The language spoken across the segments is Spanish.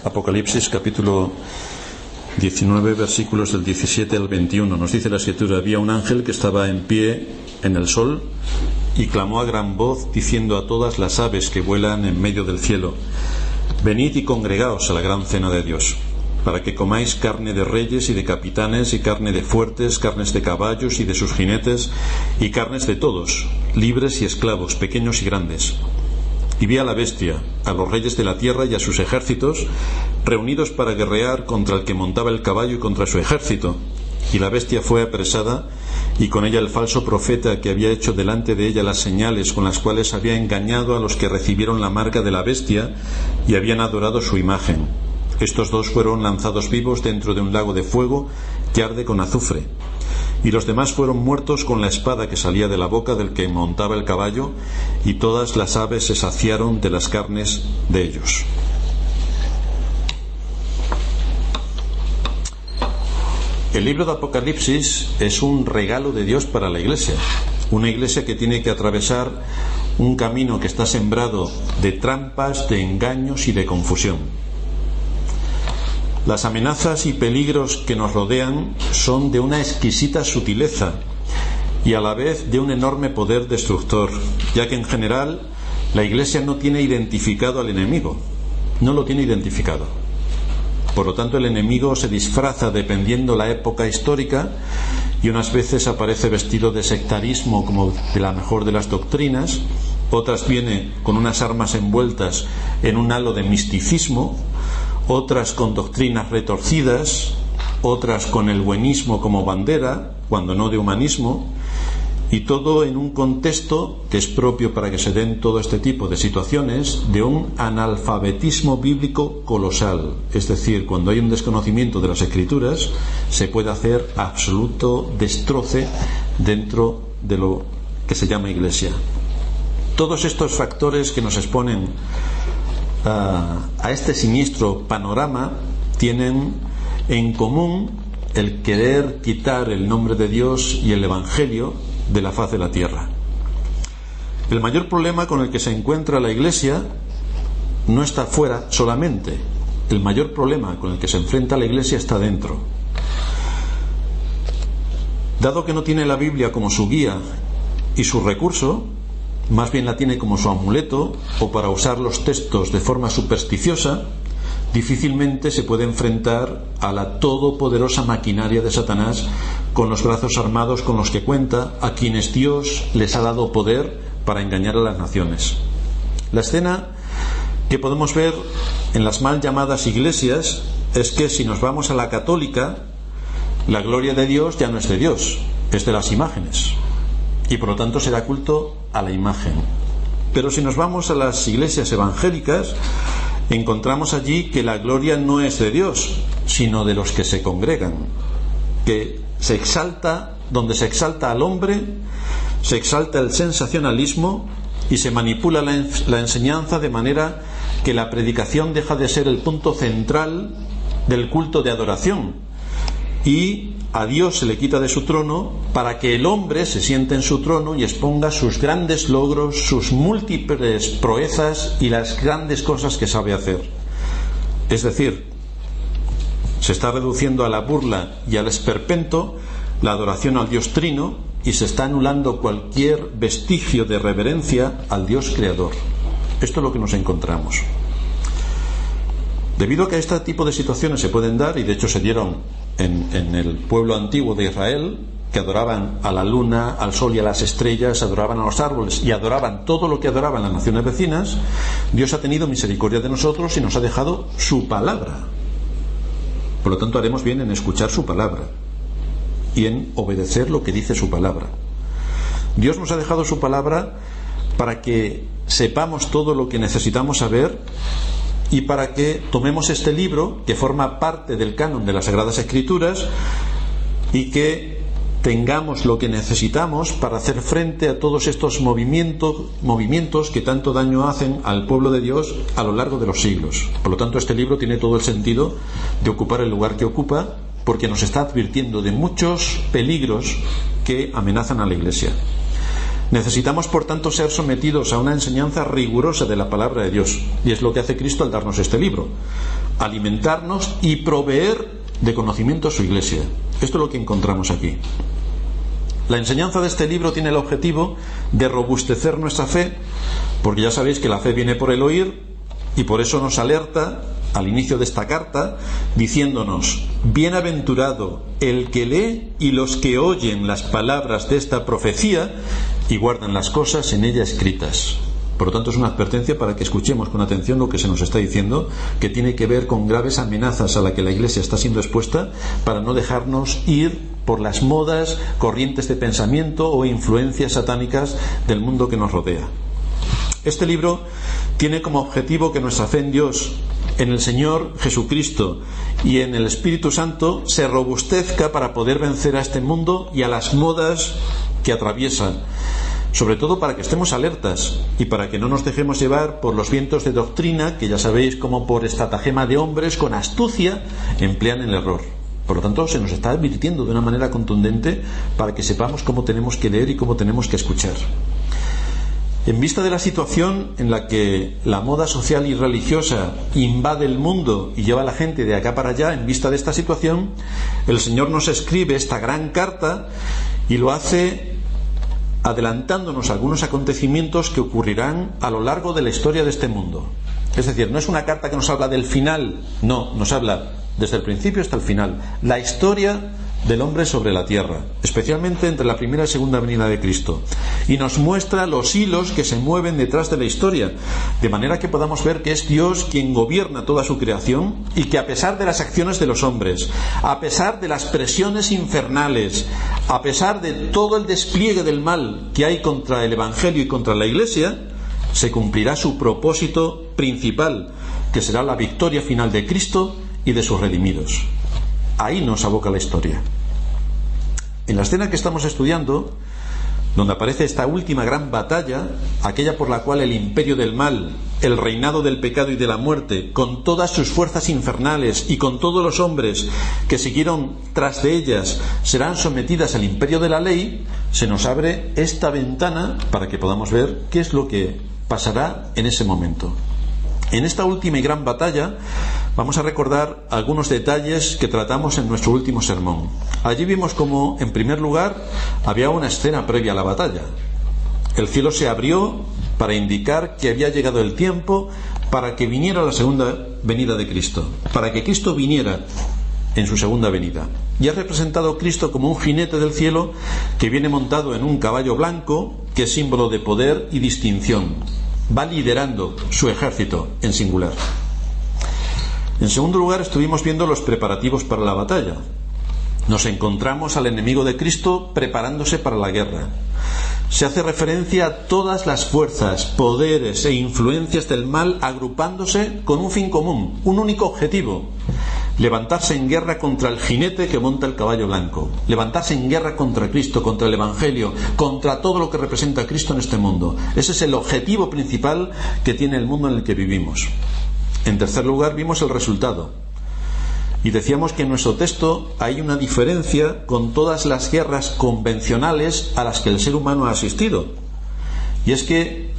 Apocalipsis capítulo 19, versículos del 17 al 21. Nos dice la Escritura: había un ángel que estaba en pie en el sol y clamó a gran voz diciendo a todas las aves que vuelan en medio del cielo: venid y congregaos a la gran cena de Dios, para que comáis carne de reyes y de capitanes, y carne de fuertes, carnes de caballos y de sus jinetes, y carnes de todos, libres y esclavos, pequeños y grandes. Y vi a la bestia, a los reyes de la tierra y a sus ejércitos, reunidos para guerrear contra el que montaba el caballo y contra su ejército. Y la bestia fue apresada, y con ella el falso profeta que había hecho delante de ella las señales con las cuales había engañado a los que recibieron la marca de la bestia y habían adorado su imagen. Estos dos fueron lanzados vivos dentro de un lago de fuego que arde con azufre. Y los demás fueron muertos con la espada que salía de la boca del que montaba el caballo, y todas las aves se saciaron de las carnes de ellos. El libro de Apocalipsis es un regalo de Dios para la Iglesia, una Iglesia que tiene que atravesar un camino que está sembrado de trampas, de engaños y de confusión. Las amenazas y peligros que nos rodean son de una exquisita sutileza y a la vez de un enorme poder destructor, ya que en general la Iglesia no tiene identificado al enemigo, no lo tiene identificado. Por lo tanto, el enemigo se disfraza dependiendo la época histórica, y unas veces aparece vestido de sectarismo como de la mejor de las doctrinas, otras viene con unas armas envueltas en un halo de misticismo, otras con doctrinas retorcidas, otras con el buenismo como bandera, cuando no de humanismo, y todo en un contexto que es propio para que se den todo este tipo de situaciones, de un analfabetismo bíblico colosal. Es decir, cuando hay un desconocimiento de las Escrituras, se puede hacer absoluto destroce dentro de lo que se llama Iglesia. Todos estos factores que nos exponen a este siniestro panorama tienen en común el querer quitar el nombre de Dios y el Evangelio de la faz de la tierra. El mayor problema con el que se encuentra la Iglesia no está fuera solamente. El mayor problema con el que se enfrenta la Iglesia está dentro. Dado que no tiene la Biblia como su guía y su recurso, más bien la tiene como su amuleto, o para usar los textos de forma supersticiosa, difícilmente se puede enfrentar a la todopoderosa maquinaria de Satanás con los brazos armados con los que cuenta, a quienes Dios les ha dado poder para engañar a las naciones. La escena que podemos ver en las mal llamadas iglesias es que, si nos vamos a la católica, la gloria de Dios ya no es de Dios, es de las imágenes, y por lo tanto se da culto a la imagen. Pero si nos vamos a las iglesias evangélicas, encontramos allí que la gloria no es de Dios, sino de los que se congregan, que se exalta, donde se exalta al hombre, se exalta el sensacionalismo y se manipula la enseñanza, de manera que la predicación deja de ser el punto central del culto de adoración, y a Dios se le quita de su trono para que el hombre se siente en su trono y exponga sus grandes logros, sus múltiples proezas y las grandes cosas que sabe hacer. Es decir, se está reduciendo a la burla y al esperpento la adoración al Dios Trino, y se está anulando cualquier vestigio de reverencia al Dios Creador. Esto es lo que nos encontramos. Debido a que este tipo de situaciones se pueden dar, y de hecho se dieron en el pueblo antiguo de Israel, que adoraban a la luna, al sol y a las estrellas, adoraban a los árboles y adoraban todo lo que adoraban las naciones vecinas, Dios ha tenido misericordia de nosotros y nos ha dejado su palabra. Por lo tanto, haremos bien en escuchar su palabra y en obedecer lo que dice su palabra. Dios nos ha dejado su palabra para que sepamos todo lo que necesitamos saber, y para que tomemos este libro, que forma parte del canon de las Sagradas Escrituras, y que tengamos lo que necesitamos para hacer frente a todos estos movimientos que tanto daño hacen al pueblo de Dios a lo largo de los siglos. Por lo tanto, este libro tiene todo el sentido de ocupar el lugar que ocupa, porque nos está advirtiendo de muchos peligros que amenazan a la Iglesia. Necesitamos, por tanto, ser sometidos a una enseñanza rigurosa de la palabra de Dios, y es lo que hace Cristo al darnos este libro: alimentarnos y proveer de conocimiento a su Iglesia. Esto es lo que encontramos aquí. La enseñanza de este libro tiene el objetivo de robustecer nuestra fe, porque ya sabéis que la fe viene por el oír, y por eso nos alerta al inicio de esta carta diciéndonos: bienaventurado el que lee y los que oyen las palabras de esta profecía y guardan las cosas en ella escritas. Por lo tanto, es una advertencia para que escuchemos con atención lo que se nos está diciendo, que tiene que ver con graves amenazas a las que la Iglesia está siendo expuesta, para no dejarnos ir por las modas, corrientes de pensamiento o influencias satánicas del mundo que nos rodea. Este libro tiene como objetivo que nuestra fe en Dios, en el Señor Jesucristo y en el Espíritu Santo se robustezca para poder vencer a este mundo y a las modas que atraviesan, sobre todo para que estemos alertas y para que no nos dejemos llevar por los vientos de doctrina que ya sabéis cómo por estratagema de hombres con astucia emplean el error. Por lo tanto, se nos está advirtiendo de una manera contundente para que sepamos cómo tenemos que leer y cómo tenemos que escuchar. En vista de la situación en la que la moda social y religiosa invade el mundo y lleva a la gente de acá para allá, en vista de esta situación, el Señor nos escribe esta gran carta y lo hace adelantándonos algunos acontecimientos que ocurrirán a lo largo de la historia de este mundo. Es decir, no es una carta que nos habla del final, no, nos habla desde el principio hasta el final, la historia del hombre sobre la tierra, especialmente entre la primera y segunda venida de Cristo, y nos muestra los hilos que se mueven detrás de la historia, de manera que podamos ver que es Dios quien gobierna toda su creación y que a pesar de las acciones de los hombres, a pesar de las presiones infernales, a pesar de todo el despliegue del mal que hay contra el Evangelio y contra la Iglesia, se cumplirá su propósito principal, que será la victoria final de Cristo y de sus redimidos. Ahí nos aboca la historia. En la escena que estamos estudiando, donde aparece esta última gran batalla, aquella por la cual el imperio del mal, el reinado del pecado y de la muerte, con todas sus fuerzas infernales y con todos los hombres que siguieron tras de ellas, serán sometidas al imperio de la ley, se nos abre esta ventana para que podamos ver qué es lo que pasará en ese momento. En esta última y gran batalla vamos a recordar algunos detalles que tratamos en nuestro último sermón. Allí vimos cómo, en primer lugar, había una escena previa a la batalla. El cielo se abrió para indicar que había llegado el tiempo para que viniera la segunda venida de Cristo, para que Cristo viniera en su segunda venida. Y ha representado Cristo como un jinete del cielo que viene montado en un caballo blanco, que es símbolo de poder y distinción. Va liderando su ejército en singular. En segundo lugar, estuvimos viendo los preparativos para la batalla. Nos encontramos al enemigo de Cristo preparándose para la guerra. Se hace referencia a todas las fuerzas, poderes e influencias del mal agrupándose con un fin común, un único objetivo: levantarse en guerra contra el jinete que monta el caballo blanco, levantarse en guerra contra Cristo, contra el Evangelio, contra todo lo que representa a Cristo en este mundo. Ese es el objetivo principal que tiene el mundo en el que vivimos. En tercer lugar, vimos el resultado. Y decíamos que en nuestro texto hay una diferencia con todas las guerras convencionales a las que el ser humano ha asistido. Y es que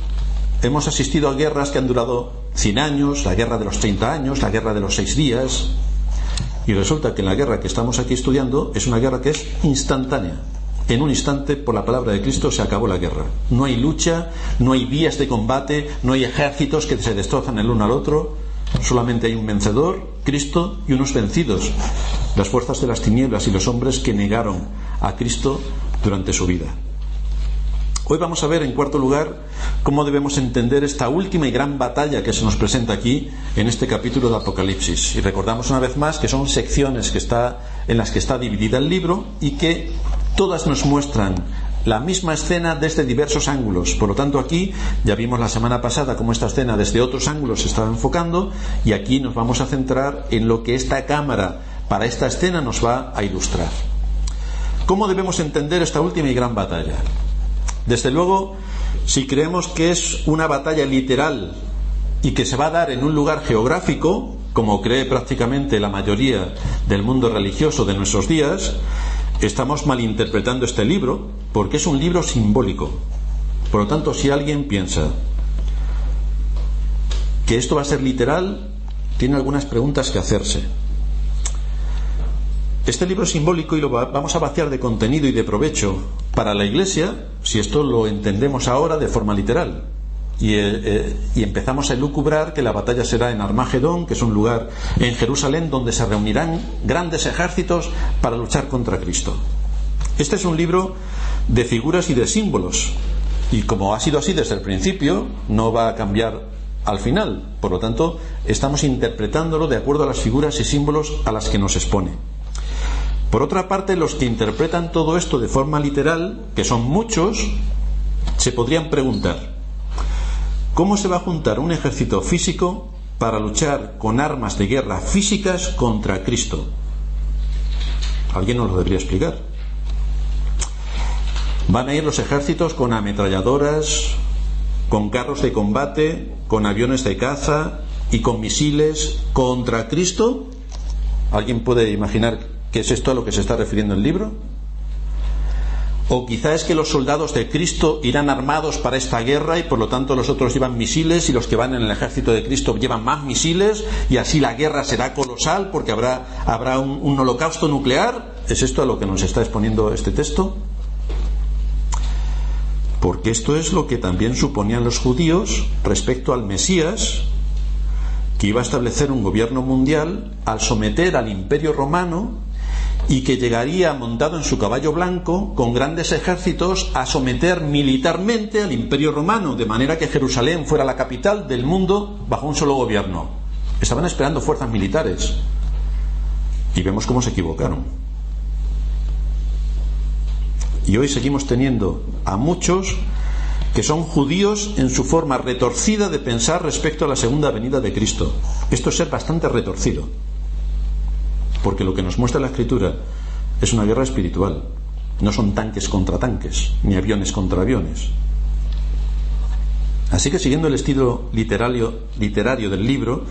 hemos asistido a guerras que han durado 100 años, la guerra de los 30 años, la guerra de los 6 días. Y resulta que en la guerra que estamos aquí estudiando es una guerra que es instantánea. En un instante, por la palabra de Cristo, se acabó la guerra. No hay lucha, no hay vías de combate, no hay ejércitos que se destrozan el uno al otro. Solamente hay un vencedor, Cristo, y unos vencidos, las fuerzas de las tinieblas y los hombres que negaron a Cristo durante su vida. Hoy vamos a ver, en cuarto lugar, cómo debemos entender esta última y gran batalla que se nos presenta aquí en este capítulo de Apocalipsis. Y recordamos una vez más que son secciones en las que está dividida el libro y que todas nos muestran la misma escena desde diversos ángulos. Por lo tanto, aquí ya vimos la semana pasada cómo esta escena desde otros ángulos se estaba enfocando, y aquí nos vamos a centrar en lo que esta cámara para esta escena nos va a ilustrar. ¿Cómo debemos entender esta última y gran batalla? Desde luego, si creemos que es una batalla literal y que se va a dar en un lugar geográfico, como cree prácticamente la mayoría del mundo religioso de nuestros días, estamos malinterpretando este libro, porque es un libro simbólico. Por lo tanto, si alguien piensa que esto va a ser literal, tiene algunas preguntas que hacerse. Este libro es simbólico y lo vamos a vaciar de contenido y de provecho para la Iglesia si esto lo entendemos ahora de forma literal. Y empezamos a elucubrar que la batalla será en Armagedón, que es un lugar en Jerusalén donde se reunirán grandes ejércitos para luchar contra Cristo. Este es un libro de figuras y de símbolos, y como ha sido así desde el principio, no va a cambiar al final. Por lo tanto, estamos interpretándolo de acuerdo a las figuras y símbolos a las que nos expone. Por otra parte, los que interpretan todo esto de forma literal, que son muchos, se podrían preguntar: ¿cómo se va a juntar un ejército físico para luchar con armas de guerra físicas contra Cristo? Alguien nos lo debería explicar. ¿Van a ir los ejércitos con ametralladoras, con carros de combate, con aviones de caza y con misiles contra Cristo? ¿Alguien puede imaginar qué es esto a lo que se está refiriendo el libro? O quizá es que los soldados de Cristo irán armados para esta guerra y por lo tanto los otros llevan misiles y los que van en el ejército de Cristo llevan más misiles y así la guerra será colosal porque habrá un holocausto nuclear. ¿Es esto a lo que nos está exponiendo este texto? Porque esto es lo que también suponían los judíos respecto al Mesías, que iba a establecer un gobierno mundial al someter al Imperio Romano y que llegaría montado en su caballo blanco con grandes ejércitos a someter militarmente al Imperio Romano, de manera que Jerusalén fuera la capital del mundo bajo un solo gobierno. Estaban esperando fuerzas militares y vemos cómo se equivocaron. Y hoy seguimos teniendo a muchos que son judíos en su forma retorcida de pensar respecto a la segunda venida de Cristo. Esto es ser bastante retorcido, porque lo que nos muestra la Escritura es una guerra espiritual. No son tanques contra tanques, ni aviones contra aviones. Así que, siguiendo el estilo literario del libro,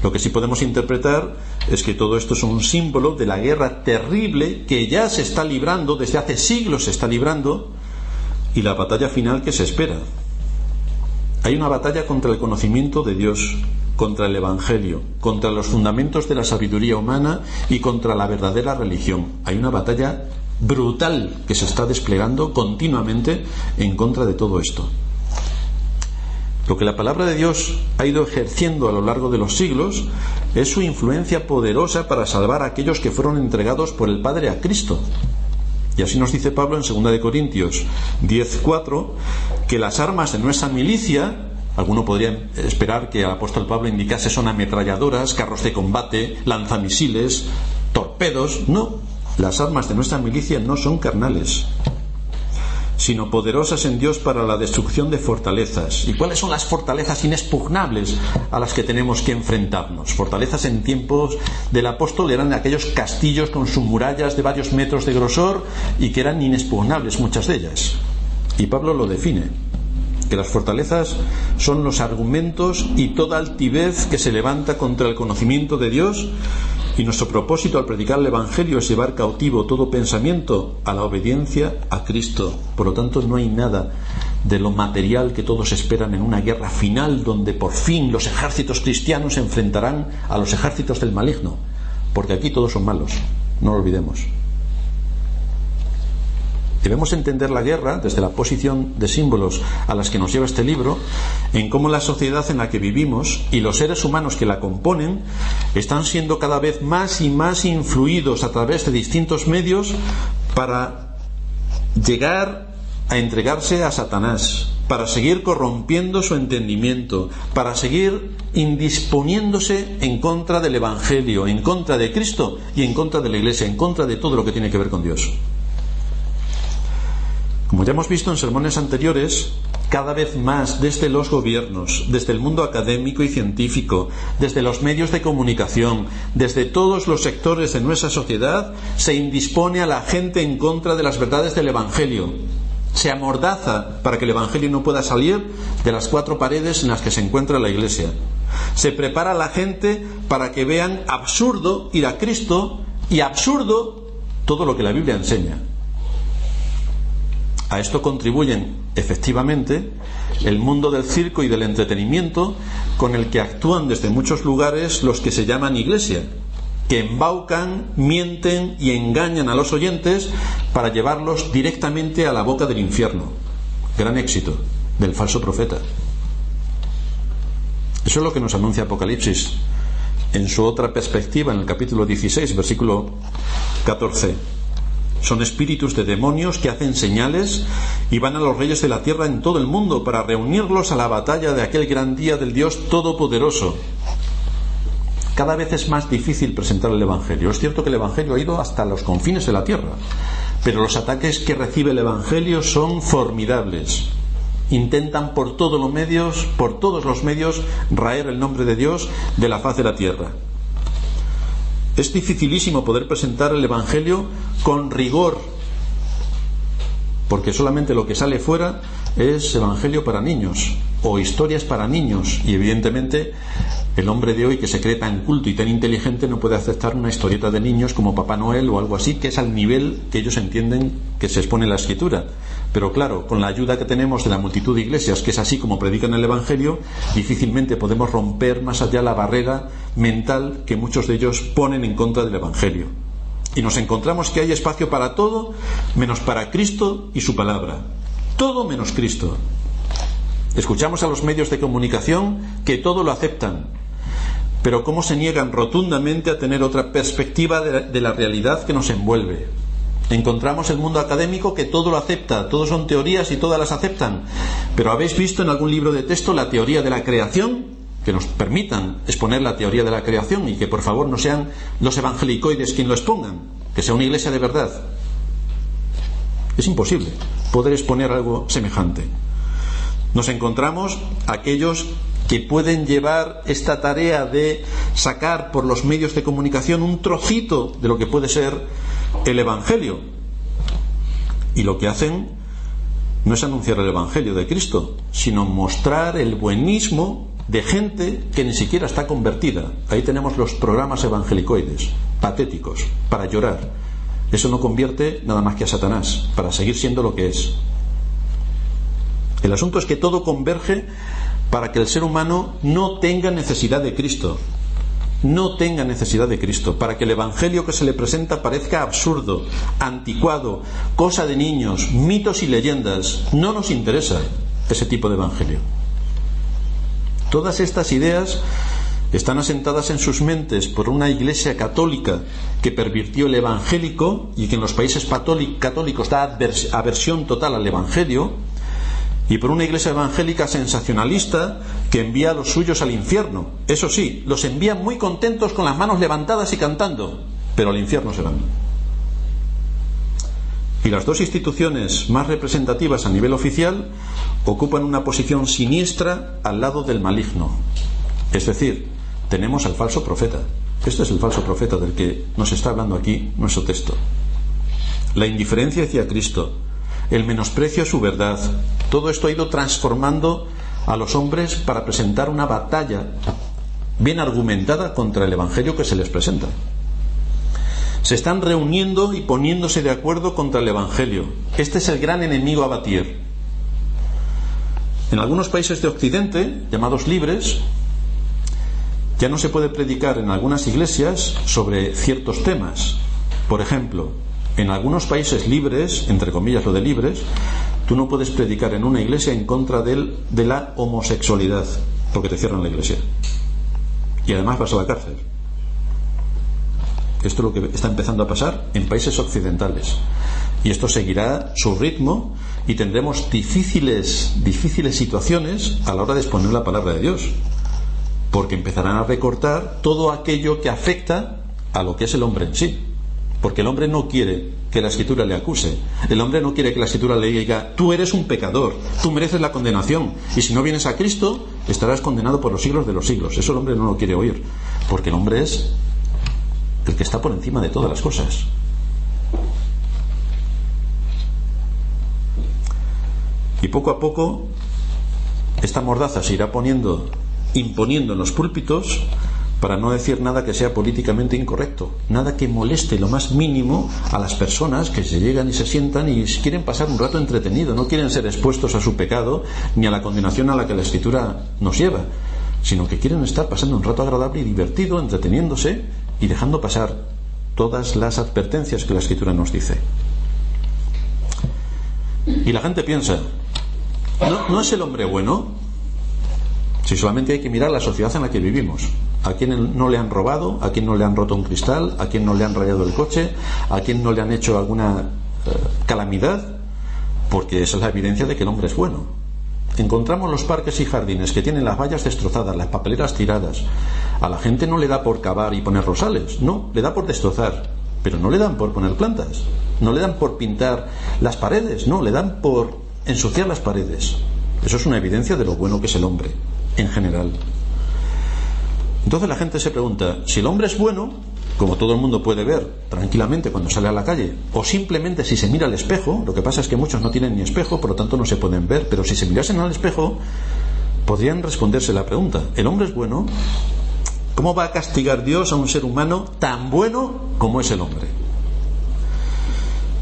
lo que sí podemos interpretar es que todo esto es un símbolo de la guerra terrible que ya se está librando, desde hace siglos se está librando, y la batalla final que se espera. Hay una batalla contra el conocimiento de Dios, contra el Evangelio, contra los fundamentos de la sabiduría humana y contra la verdadera religión. Hay una batalla brutal que se está desplegando continuamente en contra de todo esto. Lo que la palabra de Dios ha ido ejerciendo a lo largo de los siglos es su influencia poderosa para salvar a aquellos que fueron entregados por el Padre a Cristo. Y así nos dice Pablo en 2 de Corintios 10:4 que las armas de nuestra milicia, alguno podría esperar que el apóstol Pablo indicase son ametralladoras, carros de combate, lanzamisiles, torpedos. No, las armas de nuestra milicia no son carnales, sino poderosas en Dios para la destrucción de fortalezas. ¿Y cuáles son las fortalezas inexpugnables a las que tenemos que enfrentarnos? Fortalezas en tiempos del apóstol eran aquellos castillos con sus murallas de varios metros de grosor y que eran inexpugnables muchas de ellas. Y Pablo lo define, que las fortalezas son los argumentos y toda altivez que se levanta contra el conocimiento de Dios. Y nuestro propósito al predicar el Evangelio es llevar cautivo todo pensamiento a la obediencia a Cristo. Por lo tanto, no hay nada de lo material que todos esperan en una guerra final donde por fin los ejércitos cristianos se enfrentarán a los ejércitos del maligno. Porque aquí todos son malos, no lo olvidemos. Debemos entender la guerra desde la posición de símbolos a las que nos lleva este libro, en cómo la sociedad en la que vivimos y los seres humanos que la componen están siendo cada vez más y más influidos a través de distintos medios para llegar a entregarse a Satanás, para seguir corrompiendo su entendimiento, para seguir indisponiéndose en contra del Evangelio, en contra de Cristo y en contra de la Iglesia, en contra de todo lo que tiene que ver con Dios. Como ya hemos visto en sermones anteriores, cada vez más desde los gobiernos, desde el mundo académico y científico, desde los medios de comunicación, desde todos los sectores de nuestra sociedad, se indispone a la gente en contra de las verdades del Evangelio. Se amordaza para que el Evangelio no pueda salir de las 4 paredes en las que se encuentra la Iglesia. Se prepara a la gente para que vean absurdo ir a Cristo y absurdo todo lo que la Biblia enseña. A esto contribuyen, efectivamente, el mundo del circo y del entretenimiento, con el que actúan desde muchos lugares los que se llaman iglesia, que embaucan, mienten y engañan a los oyentes para llevarlos directamente a la boca del infierno. Gran éxito del falso profeta. Eso es lo que nos anuncia Apocalipsis en su otra perspectiva, en el capítulo 16, versículo 14. Son espíritus de demonios que hacen señales y van a los reyes de la tierra en todo el mundo para reunirlos a la batalla de aquel gran día del Dios Todopoderoso. Cada vez es más difícil presentar el Evangelio. Es cierto que el Evangelio ha ido hasta los confines de la tierra, pero los ataques que recibe el Evangelio son formidables. Intentan por todos los medios raer el nombre de Dios de la faz de la tierra. Es dificilísimo poder presentar el Evangelio con rigor, porque solamente lo que sale fuera es Evangelio para niños o historias para niños, y evidentemente el hombre de hoy, que se cree tan culto y tan inteligente, no puede aceptar una historieta de niños como Papá Noel o algo así, que es al nivel que ellos entienden que se expone en la Escritura. Pero claro, con la ayuda que tenemos de la multitud de iglesias, que es así como predican el Evangelio, difícilmente podemos romper más allá la barrera mental que muchos de ellos ponen en contra del Evangelio. Y nos encontramos que hay espacio para todo, menos para Cristo y su palabra. Todo menos Cristo. Escuchamos a los medios de comunicación que todo lo aceptan, pero cómo se niegan rotundamente a tener otra perspectiva de la realidad que nos envuelve. Encontramos el mundo académico que todo lo acepta, todo son teorías y todas las aceptan, pero ¿habéis visto en algún libro de texto la teoría de la creación? Que nos permitan exponer la teoría de la creación, y que por favor no sean los evangelicoides quien lo expongan, que sea una iglesia de verdad. Es imposible poder exponer algo semejante. Nos encontramos aquellos que pueden llevar esta tarea de sacar por los medios de comunicación un trocito de lo que puede ser el Evangelio, y lo que hacen no es anunciar el Evangelio de Cristo, sino mostrar el buenismo de gente que ni siquiera está convertida. Ahí tenemos los programas evangelicoides, patéticos, para llorar. Eso no convierte nada más que a Satanás, para seguir siendo lo que es. El asunto es que todo converge para que el ser humano no tenga necesidad de Cristo. No tenga necesidad de Cristo, para que el Evangelio que se le presenta parezca absurdo, anticuado, cosa de niños, mitos y leyendas. No nos interesa ese tipo de Evangelio. Todas estas ideas están asentadas en sus mentes por una iglesia católica que pervirtió el evangélico y que en los países católicos da aversión total al Evangelio, y por una iglesia evangélica sensacionalista que envía a los suyos al infierno. Eso sí, los envía muy contentos con las manos levantadas y cantando, pero al infierno se van. Y las dos instituciones más representativas a nivel oficial ocupan una posición siniestra al lado del maligno. Es decir, tenemos al falso profeta. Este es el falso profeta del que nos está hablando aquí nuestro texto. La indiferencia hacia Cristo, el menosprecio a su verdad, todo esto ha ido transformando a los hombres para presentar una batalla bien argumentada contra el Evangelio que se les presenta. Se están reuniendo y poniéndose de acuerdo contra el Evangelio. Este es el gran enemigo a batir. En algunos países de Occidente, llamados libres, ya no se puede predicar en algunas iglesias sobre ciertos temas. Por ejemplo, en algunos países libres, entre comillas lo de libres, tú no puedes predicar en una iglesia en contra de la homosexualidad, porque te cierran la iglesia. Y además vas a la cárcel. Esto es lo que está empezando a pasar en países occidentales. Y esto seguirá su ritmo y tendremos difíciles situaciones a la hora de exponer la palabra de Dios, porque empezarán a recortar todo aquello que afecta a lo que es el hombre en sí. Porque el hombre no quiere que la Escritura le acuse. El hombre no quiere que la Escritura le diga: tú eres un pecador, tú mereces la condenación, y si no vienes a Cristo estarás condenado por los siglos de los siglos. Eso el hombre no lo quiere oír, porque el hombre es el que está por encima de todas las cosas. Y poco a poco esta mordaza se irá imponiendo en los púlpitos, para no decir nada que sea políticamente incorrecto, nada que moleste lo más mínimo a las personas que se llegan y se sientan y quieren pasar un rato entretenido, no quieren ser expuestos a su pecado ni a la condenación a la que la Escritura nos lleva, sino que quieren estar pasando un rato agradable y divertido, entreteniéndose y dejando pasar todas las advertencias que la Escritura nos dice. Y la gente piensa: ¿no es el hombre bueno? Si solamente hay que mirar la sociedad en la que vivimos. ¿A quién no le han robado? ¿A quién no le han roto un cristal? ¿A quién no le han rayado el coche? ¿A quién no le han hecho alguna calamidad? Porque esa es la evidencia de que el hombre es bueno. Encontramos los parques y jardines que tienen las vallas destrozadas, las papeleras tiradas. A la gente no le da por cavar y poner rosales, no, le da por destrozar. Pero no le dan por poner plantas, no le dan por pintar las paredes, no, le dan por ensuciar las paredes. Eso es una evidencia de lo bueno que es el hombre, en general. Entonces la gente se pregunta: si el hombre es bueno, como todo el mundo puede ver tranquilamente cuando sale a la calle, o simplemente si se mira al espejo, lo que pasa es que muchos no tienen ni espejo, por lo tanto no se pueden ver, pero si se mirasen al espejo podrían responderse la pregunta: ¿el hombre es bueno? ¿Cómo va a castigar Dios a un ser humano tan bueno como es el hombre?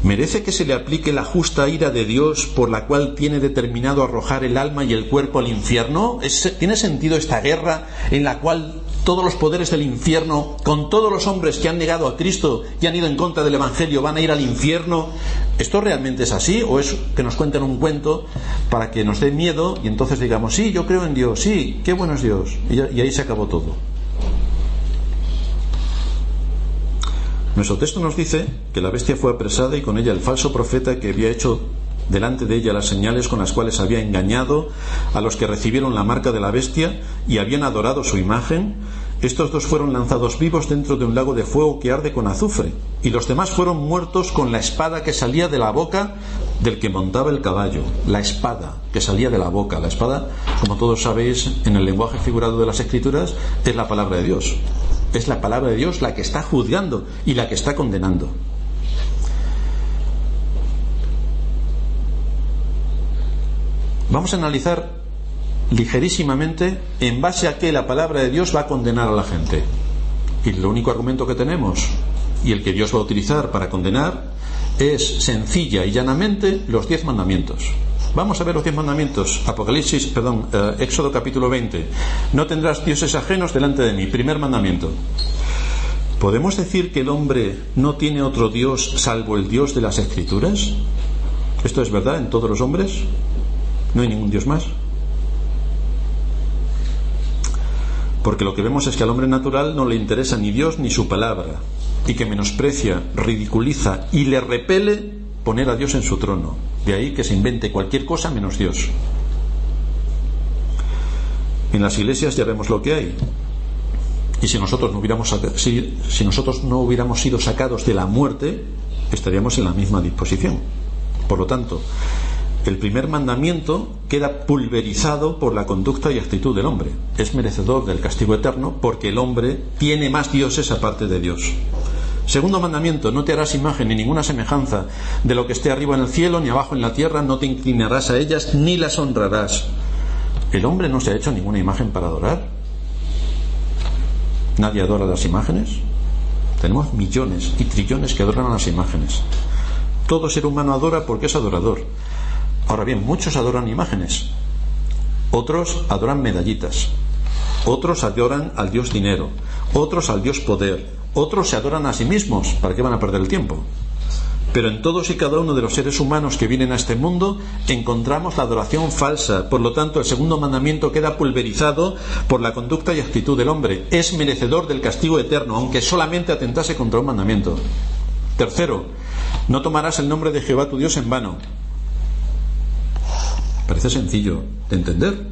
¿Merece que se le aplique la justa ira de Dios por la cual tiene determinado arrojar el alma y el cuerpo al infierno? ¿Tiene sentido esta guerra en la cual todos los poderes del infierno, con todos los hombres que han negado a Cristo y han ido en contra del Evangelio, van a ir al infierno? ¿Esto realmente es así? ¿O es que nos cuenten un cuento para que nos dé miedo y entonces digamos: sí, yo creo en Dios, sí, qué bueno es Dios, y ahí se acabó todo? Nuestro texto nos dice que la bestia fue apresada y con ella el falso profeta que había hecho delante de ella las señales con las cuales había engañado a los que recibieron la marca de la bestia y habían adorado su imagen. Estos dos fueron lanzados vivos dentro de un lago de fuego que arde con azufre, y los demás fueron muertos con la espada que salía de la boca del que montaba el caballo. La espada que salía de la boca. La espada, como todos sabéis, en el lenguaje figurado de las Escrituras, es la palabra de Dios. Es la palabra de Dios la que está juzgando y la que está condenando. Vamos a analizar ligerísimamente en base a qué la palabra de Dios va a condenar a la gente. Y el único argumento que tenemos, y el que Dios va a utilizar para condenar, es sencilla y llanamente los 10 mandamientos. Vamos a ver los 10 mandamientos. Éxodo capítulo 20. No tendrás dioses ajenos delante de mí. Primer mandamiento. ¿Podemos decir que el hombre no tiene otro Dios salvo el Dios de las Escrituras? ¿Esto es verdad en todos los hombres? ¿No hay ningún Dios más? Porque lo que vemos es que al hombre natural no le interesa ni Dios ni su palabra, y que menosprecia, ridiculiza y le repele poner a Dios en su trono. De ahí que se invente cualquier cosa menos Dios. En las iglesias ya vemos lo que hay. Y si nosotros no hubiéramos sido sacados de la muerte, estaríamos en la misma disposición. Por lo tanto, el primer mandamiento queda pulverizado por la conducta y actitud del hombre. Es merecedor del castigo eterno porque el hombre tiene más dioses aparte de Dios. Segundo mandamiento: no te harás imagen ni ninguna semejanza de lo que esté arriba en el cielo ni abajo en la tierra, no te inclinarás a ellas ni las honrarás. ¿El hombre no se ha hecho ninguna imagen para adorar? ¿Nadie adora las imágenes? Tenemos millones y trillones que adoran a las imágenes. Todo ser humano adora porque es adorador. Ahora bien, muchos adoran imágenes, otros adoran medallitas, otros adoran al Dios dinero, otros al Dios poder, otros se adoran a sí mismos. ¿Para qué van a perder el tiempo? Pero en todos y cada uno de los seres humanos que vienen a este mundo encontramos la adoración falsa. Por lo tanto, el segundo mandamiento queda pulverizado por la conducta y actitud del hombre. Es merecedor del castigo eterno, aunque solamente atentase contra un mandamiento. Tercero: no tomarás el nombre de Jehová tu Dios en vano. Parece sencillo de entender.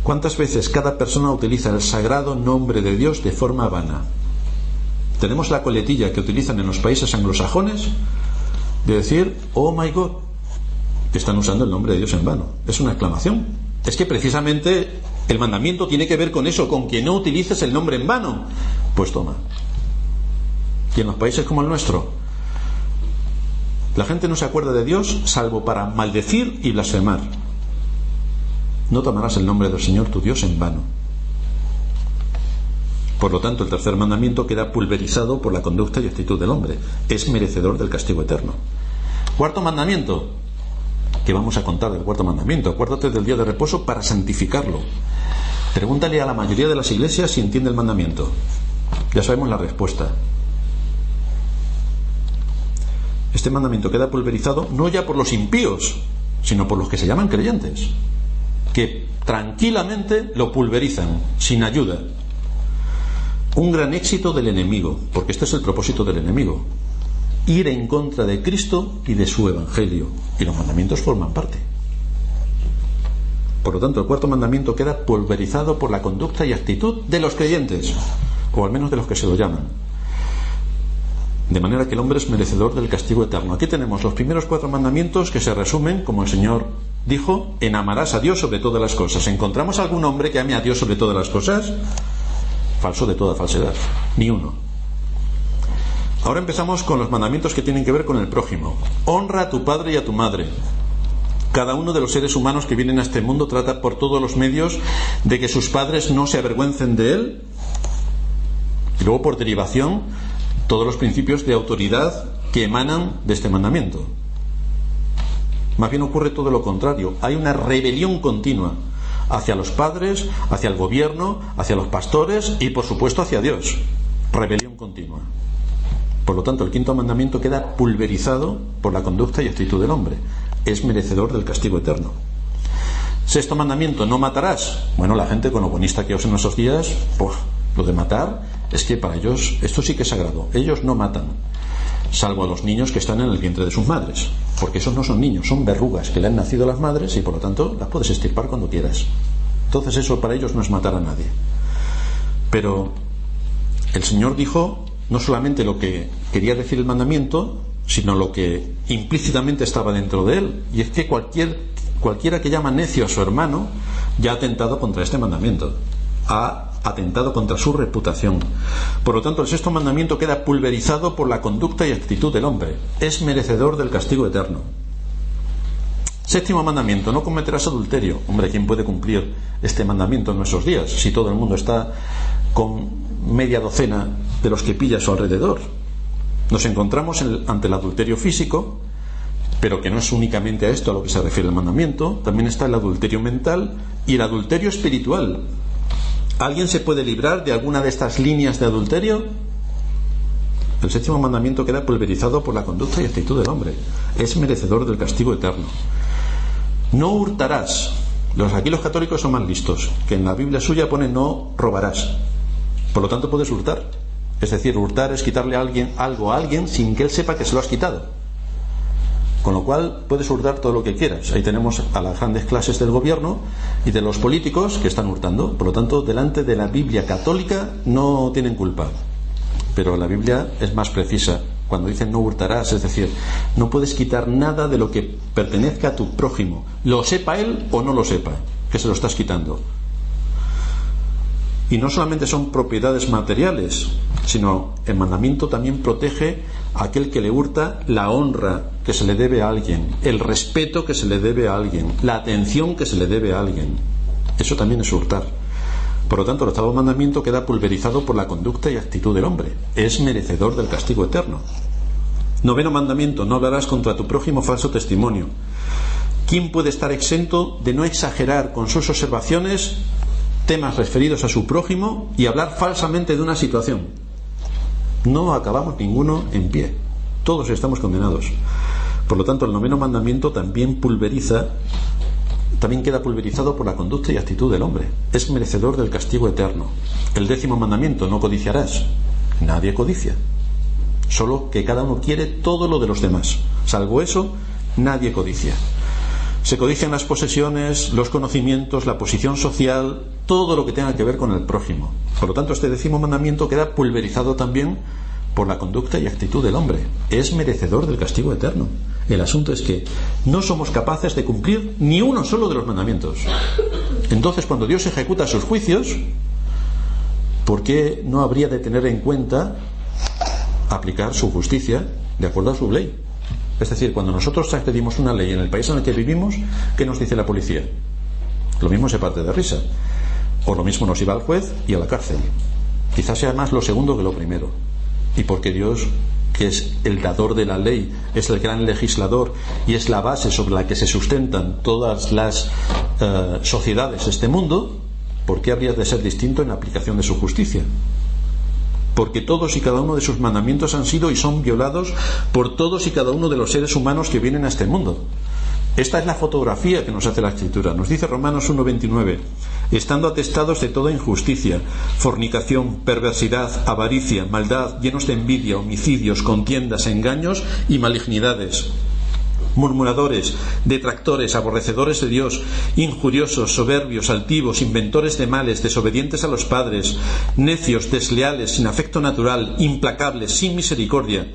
¿Cuántas veces cada persona utiliza el sagrado nombre de Dios de forma vana? Tenemos la coletilla que utilizan en los países anglosajones de decir, oh my God, que están usando el nombre de Dios en vano. Es una exclamación. Es que precisamente el mandamiento tiene que ver con eso, con que no utilices el nombre en vano. Pues toma. Y en los países como el nuestro, la gente no se acuerda de Dios salvo para maldecir y blasfemar. No tomarás el nombre del Señor tu Dios en vano. Por lo tanto, el tercer mandamiento queda pulverizado por la conducta y actitud del hombre. Es merecedor del castigo eterno. Cuarto mandamiento. ¿Qué vamos a contar del cuarto mandamiento? Acuérdate del día de reposo para santificarlo. Pregúntale a la mayoría de las iglesias si entiende el mandamiento. Ya sabemos la respuesta. Este mandamiento queda pulverizado no ya por los impíos, sino por los que se llaman creyentes, que tranquilamente lo pulverizan, sin ayuda. Un gran éxito del enemigo, porque este es el propósito del enemigo: ir en contra de Cristo y de su evangelio, y los mandamientos forman parte. Por lo tanto, el cuarto mandamiento queda pulverizado por la conducta y actitud de los creyentes, o al menos de los que se lo llaman, de manera que el hombre es merecedor del castigo eterno. Aquí tenemos los primeros 4 mandamientos que se resumen, como el Señor dijo, en amarás a Dios sobre todas las cosas. ¿Encontramos algún hombre que ame a Dios sobre todas las cosas? Falso de toda falsedad, ni uno. Ahora empezamos con los mandamientos que tienen que ver con el prójimo. Honra a tu padre y a tu madre. Cada uno de los seres humanos que vienen a este mundo trata por todos los medios de que sus padres no se avergüencen de él, y luego por derivación todos los principios de autoridad que emanan de este mandamiento. Más bien ocurre todo lo contrario. Hay una rebelión continua hacia los padres, hacia el gobierno, hacia los pastores y por supuesto hacia Dios. Rebelión continua. Por lo tanto, el quinto mandamiento queda pulverizado por la conducta y actitud del hombre. Es merecedor del castigo eterno. Sexto mandamiento, no matarás. Bueno, la gente con lo bonista que os en esos días, pues lo de matar es que para ellos esto sí que es sagrado. Ellos no matan, salvo a los niños que están en el vientre de sus madres, porque esos no son niños, son verrugas que le han nacido a las madres y por lo tanto las puedes extirpar cuando quieras. Entonces eso para ellos no es matar a nadie. Pero el Señor dijo no solamente lo que quería decir el mandamiento, sino lo que implícitamente estaba dentro de él, y es que cualquiera que llama necio a su hermano ya ha atentado contra este mandamiento, ha atentado contra su reputación. Por lo tanto, el sexto mandamiento queda pulverizado por la conducta y actitud del hombre. Es merecedor del castigo eterno. Séptimo mandamiento, no cometerás adulterio. Hombre, ¿quién puede cumplir este mandamiento en nuestros días si todo el mundo está con media docena de los que pilla a su alrededor? Nos encontramos ante el adulterio físico, pero que no es únicamente a esto a lo que se refiere el mandamiento. También está el adulterio mental y el adulterio espiritual. ¿Alguien se puede librar de alguna de estas líneas de adulterio? El séptimo mandamiento queda pulverizado por la conducta y actitud del hombre. Es merecedor del castigo eterno. No hurtarás. Aquí los católicos son más listos, que en la Biblia suya pone no robarás. Por lo tanto puedes hurtar. Es decir, hurtar es quitarle algo a alguien sin que él sepa que se lo has quitado. Con lo cual puedes hurtar todo lo que quieras. Ahí tenemos a las grandes clases del gobierno y de los políticos que están hurtando. Por lo tanto, delante de la Biblia católica no tienen culpa. Pero la Biblia es más precisa. Cuando dicen no hurtarás, es decir, no puedes quitar nada de lo que pertenezca a tu prójimo, lo sepa él o no lo sepa, que se lo estás quitando. Y no solamente son propiedades materiales, sino el mandamiento también protege a aquel que le hurta la honra que se le debe a alguien, el respeto que se le debe a alguien, la atención que se le debe a alguien. Eso también es hurtar. Por lo tanto, el octavo mandamiento queda pulverizado por la conducta y actitud del hombre. Es merecedor del castigo eterno. Noveno mandamiento, no hablarás contra tu prójimo falso testimonio. ¿Quién puede estar exento de no exagerar con sus observaciones temas referidos a su prójimo y hablar falsamente de una situación? No acabamos ninguno en pie. Todos estamos condenados. Por lo tanto, el noveno mandamiento también queda pulverizado por la conducta y actitud del hombre. Es merecedor del castigo eterno. El décimo mandamiento, no codiciarás. Nadie codicia. Solo que cada uno quiere todo lo de los demás. Salvo eso, nadie codicia. Se codician las posesiones, los conocimientos, la posición social, todo lo que tenga que ver con el prójimo. Por lo tanto, este décimo mandamiento queda pulverizado también por la conducta y actitud del hombre. Es merecedor del castigo eterno. El asunto es que no somos capaces de cumplir ni uno solo de los mandamientos. Entonces, cuando Dios ejecuta sus juicios, ¿por qué no habría de tener en cuenta aplicar su justicia de acuerdo a su ley? Es decir, cuando nosotros transgredimos una ley en el país en el que vivimos, ¿qué nos dice la policía? Lo mismo se parte de risa. O lo mismo nos lleva al juez y a la cárcel. Quizás sea más lo segundo que lo primero. Y porque Dios, que es el dador de la ley, es el gran legislador y es la base sobre la que se sustentan todas las sociedades de este mundo, ¿por qué habría de ser distinto en la aplicación de su justicia? Porque todos y cada uno de sus mandamientos han sido y son violados por todos y cada uno de los seres humanos que vienen a este mundo. Esta es la fotografía que nos hace la Escritura. Nos dice Romanos 1:29: estando atestados de toda injusticia, fornicación, perversidad, avaricia, maldad, llenos de envidia, homicidios, contiendas, engaños y malignidades, murmuradores, detractores, aborrecedores de Dios, injuriosos, soberbios, altivos, inventores de males, desobedientes a los padres, necios, desleales, sin afecto natural, implacables, sin misericordia,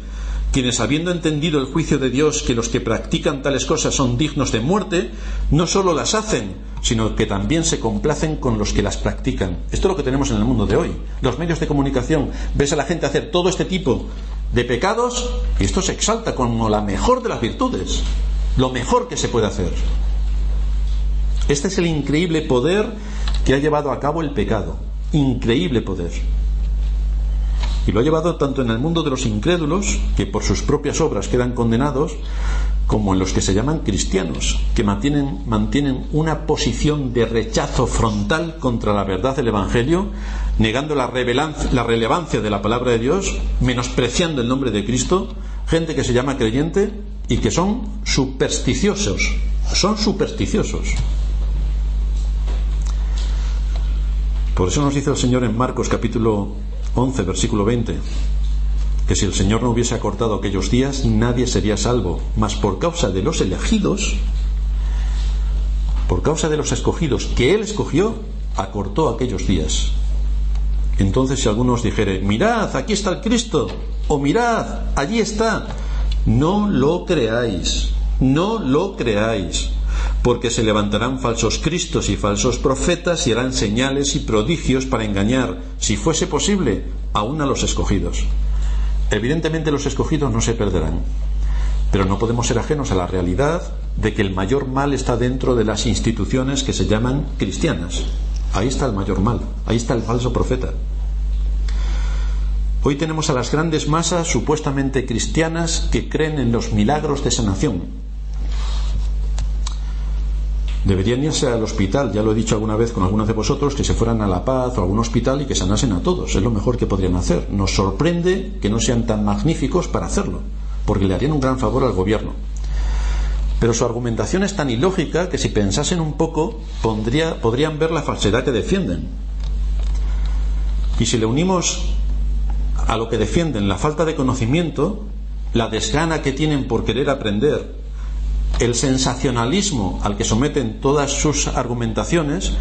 quienes, habiendo entendido el juicio de Dios, que los que practican tales cosas son dignos de muerte, no solo las hacen, sino que también se complacen con los que las practican. Esto es lo que tenemos en el mundo de hoy. Los medios de comunicación, ves a la gente hacer todo este tipo de pecados y esto se exalta como la mejor de las virtudes, lo mejor que se puede hacer. Este es el increíble poder que ha llevado a cabo el pecado. Increíble poder. Y lo ha llevado tanto en el mundo de los incrédulos, que por sus propias obras quedan condenados, como en los que se llaman cristianos, que mantienen una posición de rechazo frontal contra la verdad del Evangelio, negando la relevancia de la palabra de Dios, menospreciando el nombre de Cristo, gente que se llama creyente y que son supersticiosos. Son supersticiosos. Por eso nos dice el Señor en Marcos capítulo 11, versículo 20, que si el Señor no hubiese acortado aquellos días, nadie sería salvo, mas por causa de los elegidos, por causa de los escogidos que Él escogió, acortó aquellos días. Entonces, si alguno os dijere: mirad, aquí está el Cristo, o mirad, allí está, no lo creáis, no lo creáis, porque se levantarán falsos cristos y falsos profetas y harán señales y prodigios para engañar, si fuese posible, aún a los escogidos. Evidentemente los escogidos no se perderán, pero no podemos ser ajenos a la realidad de que el mayor mal está dentro de las instituciones que se llaman cristianas. Ahí está el mayor mal, ahí está el falso profeta. Hoy tenemos a las grandes masas supuestamente cristianas que creen en los milagros de sanación. Deberían irse al hospital, ya lo he dicho alguna vez con algunos de vosotros, que se fueran a La Paz o a algún hospital y que sanasen a todos. Es lo mejor que podrían hacer. Nos sorprende que no sean tan magníficos para hacerlo, porque le harían un gran favor al gobierno. Pero su argumentación es tan ilógica que si pensasen un poco podrían ver la falsedad que defienden. Y si le unimos a lo que defienden la falta de conocimiento, la desgana que tienen por querer aprender, el sensacionalismo al que someten todas sus argumentaciones,